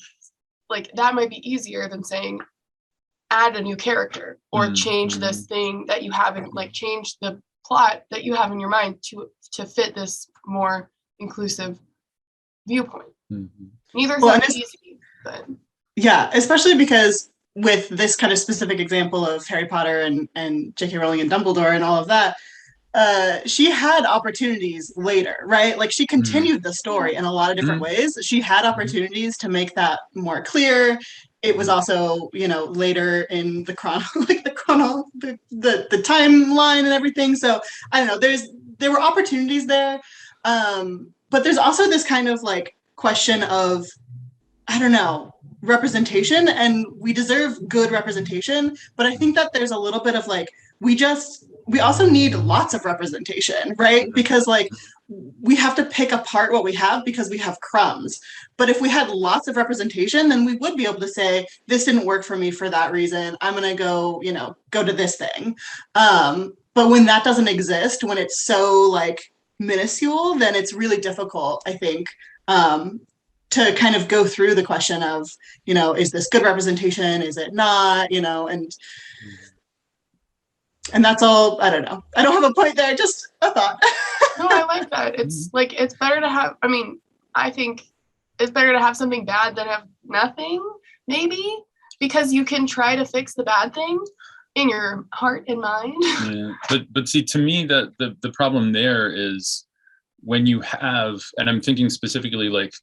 like that might be easier than saying, add a new character or change this thing that you have in, like change the plot that you have in your mind to fit this more inclusive viewpoint. Neither is that easy, but yeah, especially because with this kind of specific example of Harry Potter and J.K. Rowling and Dumbledore and all of that, she had opportunities later, right? Like she continued the story in a lot of different ways. She had opportunities to make that more clear. It was also, later in the the timeline and everything. So I don't know. There were opportunities there, but there's also this kind of like question of, I don't know, representation, and we deserve good representation. But I think that there's a little bit of like we also need lots of representation, right? Because like we have to pick apart what we have because we have crumbs. But if we had lots of representation, then we would be able to say, this didn't work for me for that reason. I'm going to go to this thing. But when that doesn't exist, when it's so like minuscule, then it's really difficult, I think, to kind of go through the question of, is this good representation? Is it not? And that's all. I don't know. I don't have a point there. Just a thought. No, I like that. It's like, it's better to have, I think it's better to have something bad than have nothing, maybe, because you can try to fix the bad thing in your heart and mind. Yeah. But see, to me, the problem there is when you have, and I'm thinking specifically like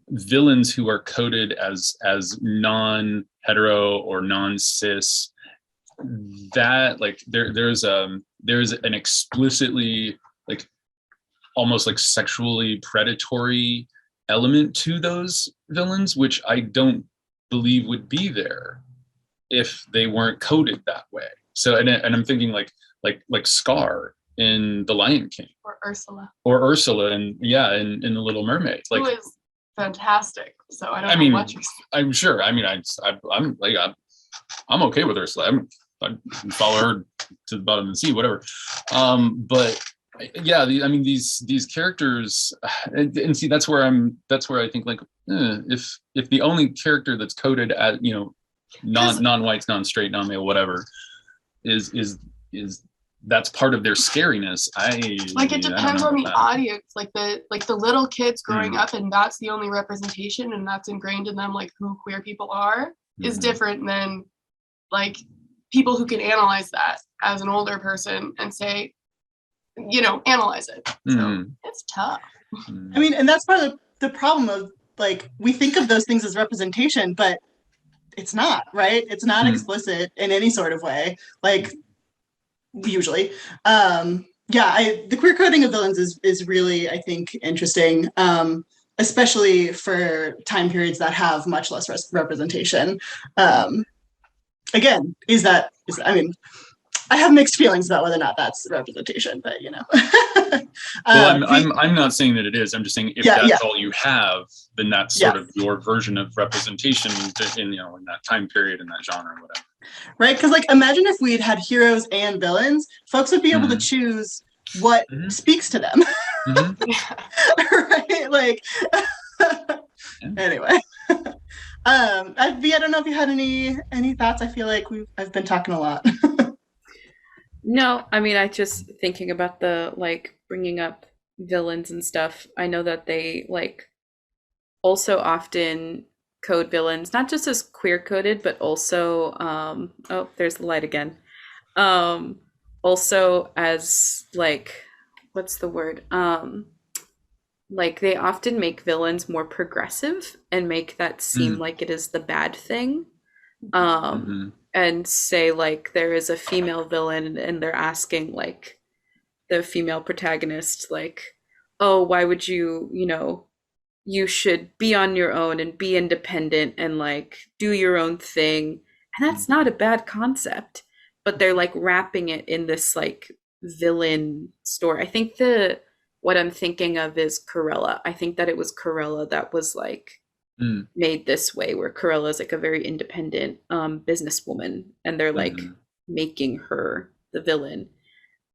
villains who are coded as non-hetero or non-cis, that like there's an explicitly like almost like sexually predatory element to those villains, which I don't believe would be there if they weren't coded that way. So and I'm thinking like Scar in The Lion King, Or Ursula, and yeah, in The Little Mermaid. Like, who is fantastic. So I don't I know mean, what you're saying. I'm sure. I mean, I'm okay with Ursula. I follow her to the bottom of the sea, whatever. But yeah, I mean, these characters, and see, that's where I think like, if the only character that's coded at, you know, non-whites, non-straight, non-male, whatever, is that's part of their scariness. Like it depends on the audience. Like the little kids growing Mm. up, and that's the only representation, and that's ingrained in them. Like who queer people are is Mhm. different than like people who can analyze that as an older person and say, you know, analyze it. So Mhm. it's tough. I mean, and that's part of the problem of like, we think of those things as representation, but it's not, right? It's not Hmm. explicit in any sort of way, like usually. The queer coding of villains is really, I think, interesting, especially for time periods that have much less representation. Again, I mean, I have mixed feelings about whether or not that's representation, but you know. Well, I'm not saying that it is. I'm just saying if that's all you have, then that's sort of your version of representation in, you know, in that time period, in that genre, or whatever. Right? Because like, imagine if we'd had heroes and villains, folks would be able to choose what speaks to them. Right? Like, anyway. V, I don't know if you had any thoughts. I feel like I've been talking a lot. No, I mean, I just thinking about the like bringing up villains and stuff. I know that they like also often code villains, not just as queer coded, but also oh, there's the light again. Also as like, what's the word? Like they often make villains more progressive and make that seem like it is the bad thing. And say like there is a female villain and they're asking like the female protagonist like, oh, why would you, you know, you should be on your own and be independent and like do your own thing. And that's not a bad concept, but they're like wrapping it in this like villain story. I think what I'm thinking of is Corella. I think that it was Corella that was like made this way, where Corella is like a very independent businesswoman, and they're like making her the villain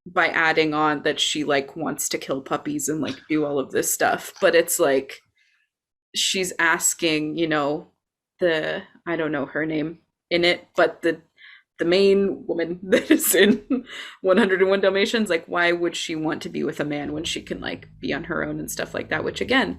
by adding on that she like wants to kill puppies and like do all of this stuff. But it's like she's asking, you know, I don't know her name in it, but the main woman that is in 101 Dalmatians, like why would she want to be with a man when she can like be on her own and stuff like that, which again,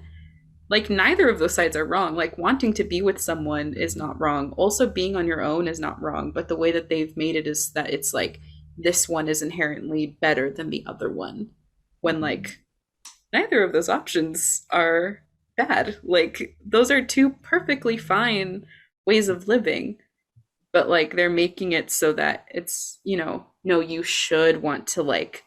like neither of those sides are wrong. Like wanting to be with someone is not wrong. Also being on your own is not wrong. But the way that they've made it is that it's like this one is inherently better than the other one. When like neither of those options are bad. Like those are two perfectly fine ways of living. But like they're making it so that it's, you know, no, you should want to like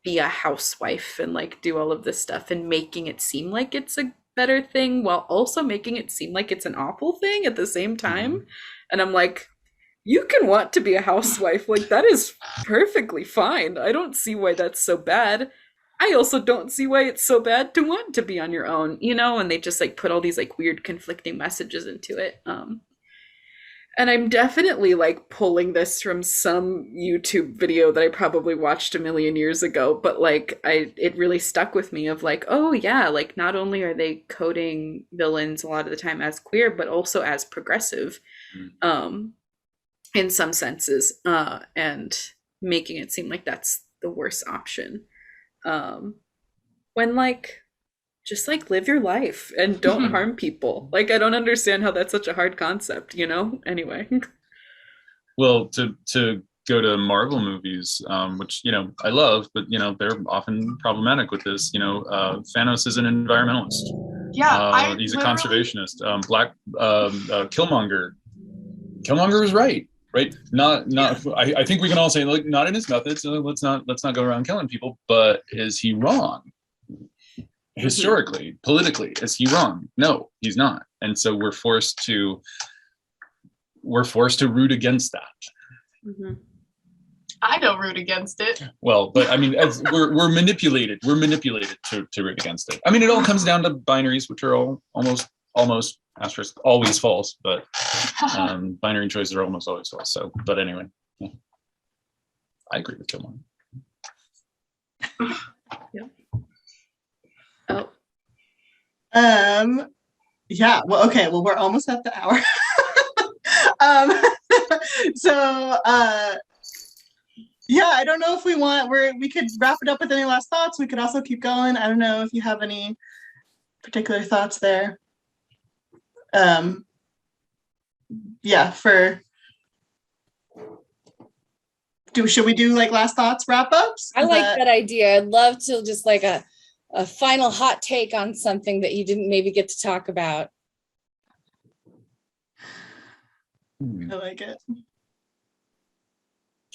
be a housewife and like do all of this stuff, and making it seem like it's a better thing while also making it seem like it's an awful thing at the same time. And I'm like, you can want to be a housewife, like that is perfectly fine. I don't see why that's so bad. I also don't see why it's so bad to want to be on your own, you know. And they just like put all these like weird conflicting messages into it. And I'm definitely like pulling this from some YouTube video that I probably watched a million years ago, but like it really stuck with me of like, oh yeah, like not only are they coding villains a lot of the time as queer, but also as progressive, in some senses, and making it seem like that's the worst option. When like just like live your life and don't harm people. Like I don't understand how that's such a hard concept, you know? Anyway. Well, to go to Marvel movies, which I love, but they're often problematic with this. Thanos is an environmentalist. Yeah, I He's a literally, conservationist. Killmonger. Killmonger was right. Right? Not. I think we can all say, like, not in his methods. Let's not go around killing people. But is he wrong? Historically, politically, is he wrong? No, he's not. And so we're forced to root against that. I don't root against it. Well, but I mean, as we're manipulated. We're manipulated to root against it. I mean, it all comes down to binaries, which are all almost asterisk always false, but binary choices are almost always false. So, but anyway, yeah. I agree with Killmonger. Yeah. Oh. Yeah. Well, okay. Well, we're almost at the hour. So, yeah, I don't know if we could wrap it up with any last thoughts. We could also keep going. I don't know if you have any particular thoughts there. Yeah, should we do like last thoughts, wrap ups? I like that idea. I'd love to just like a final hot take on something that you didn't maybe get to talk about. I like it. Could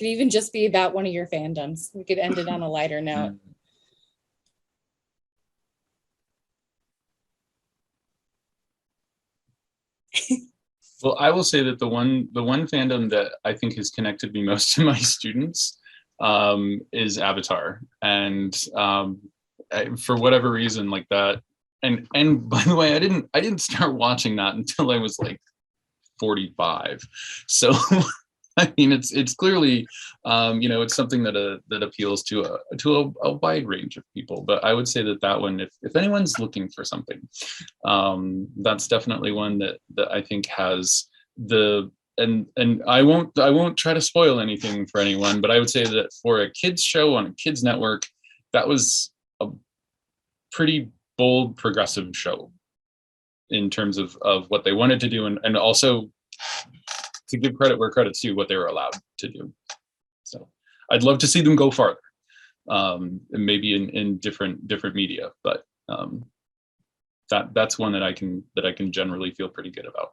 even just be about one of your fandoms. We could end it on a lighter note. Well, I will say that the one fandom that I think has connected me most to my students is Avatar, and for whatever reason, like that. And by the way, I didn't start watching that until I was like 45. So I mean, it's clearly it's something that appeals to a wide range of people. But I would say that one, if anyone's looking for something, that's definitely one that I think has and I won't try to spoil anything for anyone, but I would say that for a kids show on a kids network, that was a pretty bold progressive show in terms of what they wanted to do, and also to give credit where credit's due, what they were allowed to do. So I'd love to see them go farther, maybe in different media, but that's one that I can generally feel pretty good about.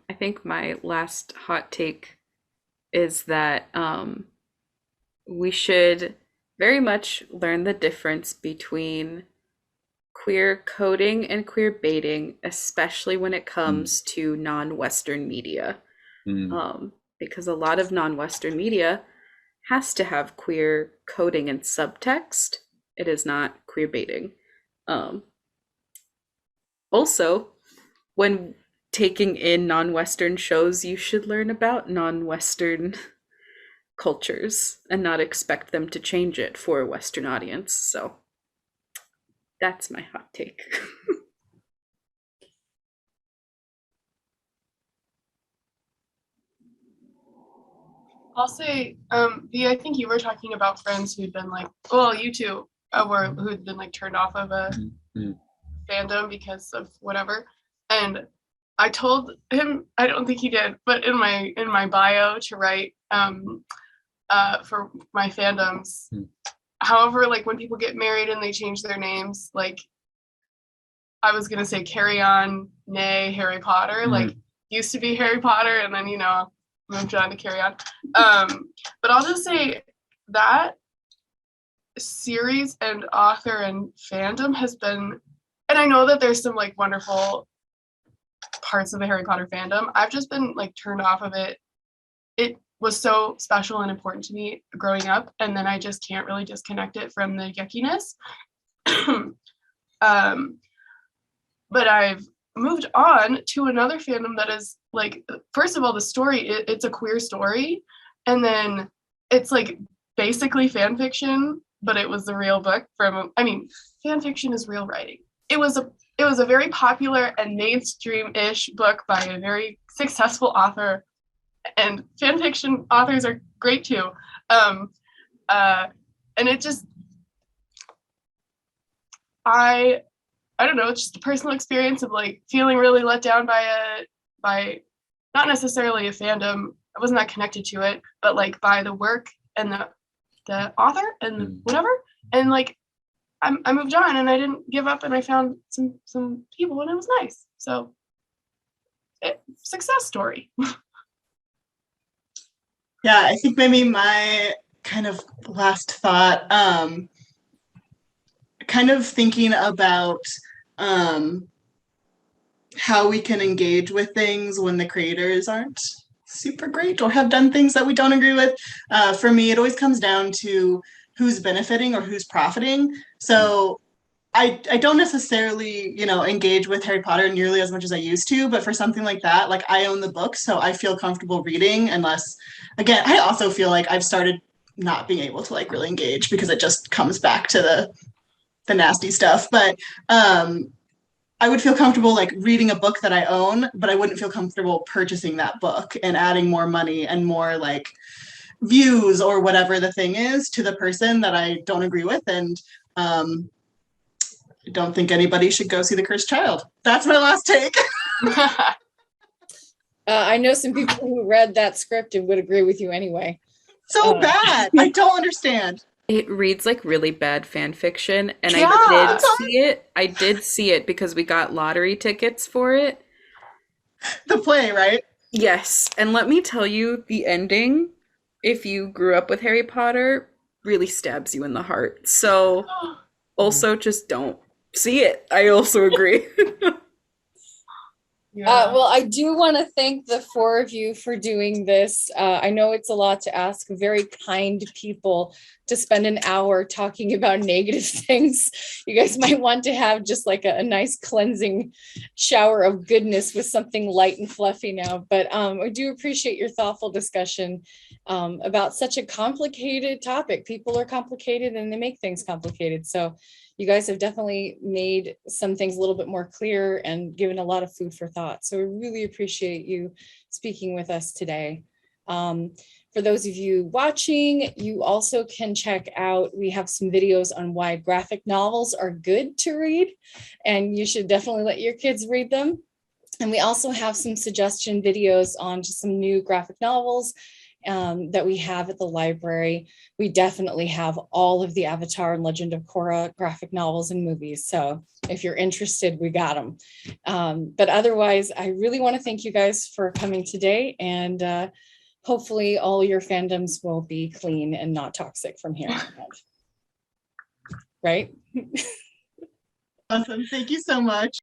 I think my last hot take is that we should very much learn the difference between queer coding and queer baiting, especially when it comes to non-Western media. Because a lot of non-Western media has to have queer coding and subtext. It is not queer baiting. Also, when taking in non-Western shows, you should learn about non-Western cultures and not expect them to change it for a Western audience. So that's my hot take. I'll say, B, I think you were talking about friends who'd been like, well, you two who'd been like turned off of a fandom because of whatever. And I told him, I don't think he did, but in my bio to write for my fandoms. However, like when people get married and they change their names, like I was gonna say carry on, nay, Harry Potter, like used to be Harry Potter, and then moved on to carry on. But I'll just say that series and author and fandom has been, and I know that there's some like wonderful parts of the Harry Potter fandom. I've just been like turned off of it. It was so special and important to me growing up, and then I just can't really disconnect it from the yuckiness. But I've moved on to another fandom that is like, first of all, the story, it's a queer story, and then it's like basically fan fiction, but it was the real book from, fan fiction is real writing. It was a very popular and mainstream-ish book by a very successful author, and fan fiction authors are great too. And it just, I I don't know, it's just a personal experience of like feeling really let down by not necessarily a fandom. I wasn't that connected to it, but like by the work and the author and the whatever. And like I moved on and I didn't give up and I found some people and it was nice. So success story. Yeah, I think maybe my kind of last thought, kind of thinking about how we can engage with things when the creators aren't super great or have done things that we don't agree with. For me, it always comes down to who's benefiting or who's profiting. So I don't necessarily, engage with Harry Potter nearly as much as I used to, but for something like that, like I own the book, so I feel comfortable reading unless, again, I also feel like I've started not being able to like really engage because it just comes back to the nasty stuff. But I would feel comfortable like reading a book that I own, but I wouldn't feel comfortable purchasing that book and adding more money and more like views or whatever the thing is to the person that I don't agree with. And I don't think anybody should go see The Cursed Child. That's my last take. I know some people who read that script and would agree with you anyway. So bad. I don't understand. It reads like really bad fan fiction, and Yeah. I did see it. I did see it because we got lottery tickets for it. The play, right? Yes, and let me tell you, the ending, if you grew up with Harry Potter, really stabs you in the heart. So also just don't see it. I also agree. Well, I do want to thank the four of you for doing this. I know it's a lot to ask very kind people to spend an hour talking about negative things. You guys might want to have just like a nice cleansing shower of goodness with something light and fluffy now. But I do appreciate your thoughtful discussion about such a complicated topic. People are complicated and they make things complicated. So you guys have definitely made some things a little bit more clear and given a lot of food for thought. So we really appreciate you speaking with us today. For those of you watching, you also can check out, we have some videos on why graphic novels are good to read, and you should definitely let your kids read them. And we also have some suggestion videos on just some new graphic novels that we have at the library. We definitely have all of the Avatar and Legend of Korra graphic novels and movies. So if you're interested, we got them. But otherwise, I really want to thank you guys for coming today. And hopefully all your fandoms will be clean and not toxic from here on out. Right? Awesome. Thank you so much.